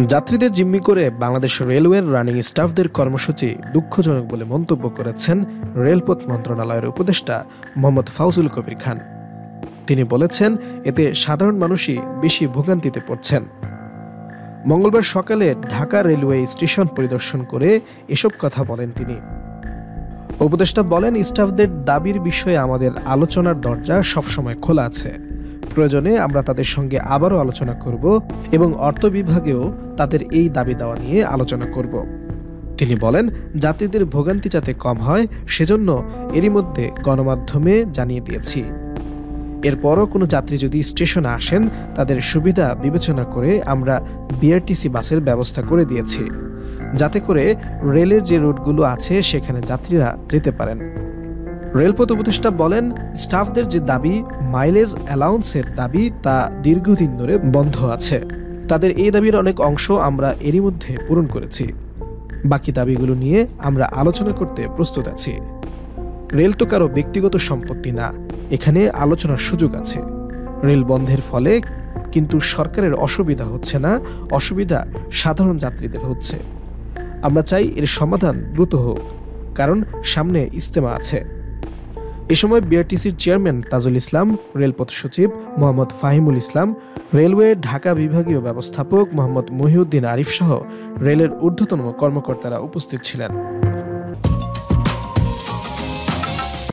যাত্রীদের জিম্মি করে বাংলাদেশ রেলওয়ের রানিং স্টাফদের কর্মসূচি দুঃখজনক বলে মন্তব্য করেছেন রেলপথ মন্ত্রণালয়ের উপদেষ্টা মোহাম্মদ ফাউজুল কবির খান। তিনি বলেছেন, এতে সাধারণ মানুষই বেশি ভোগান্তিতে পড়ছেন। মঙ্গলবার সকালে ঢাকা রেলওয়ে স্টেশন পরিদর্শন করে এসব কথা বলেন তিনি। উপদেষ্টা বলেন, স্টাফদের দাবির বিষয়ে আমাদের আলোচনার দরজা সবসময় খোলা আছে। প্রয়োজনে আমরা তাদের সঙ্গে আবারও আলোচনা করব এবং অর্থ বিভাগেও তাদের এই দাবি দেওয়া নিয়ে আলোচনা করব। তিনি বলেন, যাত্রীদের ভোগান্তি যাতে কম হয় সেজন্য এরই মধ্যে গণমাধ্যমে জানিয়ে দিয়েছি। এরপরও কোনো যাত্রী যদি স্টেশনে আসেন, তাদের সুবিধা বিবেচনা করে আমরা বিআরটিসি বাসের ব্যবস্থা করে দিয়েছি, যাতে করে রেলের যে রুটগুলো আছে সেখানে যাত্রীরা যেতে পারেন। রেলপথ উপদেষ্টা বলেন, স্টাফদের যে দাবি মাইলেজ অ্যালাউন্সের দাবি তা দীর্ঘদিন ধরে বন্ধ আছে। তাদের এই দাবির অনেক অংশ আমরা এরই মধ্যে পূরণ করেছি। বাকি দাবিগুলো নিয়ে আমরা আলোচনা করতে প্রস্তুত আছি। রেল তো কারো ব্যক্তিগত সম্পত্তি না, এখানে আলোচনার সুযোগ আছে। রেল বন্ধের ফলে কিন্তু সরকারের অসুবিধা হচ্ছে না, অসুবিধা সাধারণ যাত্রীদের হচ্ছে। আমরা চাই এর সমাধান দ্রুত হোক, কারণ সামনে ইজতেমা আছে। এ সময় বিআরটিসির চেয়ারম্যান তাজুল ইসলাম, রেলপথ সচিব মোহাম্মদ ফাহিমুল ইসলাম, রেলওয়ে ঢাকা বিভাগীয় ব্যবস্থাপক মোহাম্মদ মহিউদ্দিন আরিফ সহ রেলের ঊর্ধ্বতন কর্মকর্তারা উপস্থিত ছিলেন।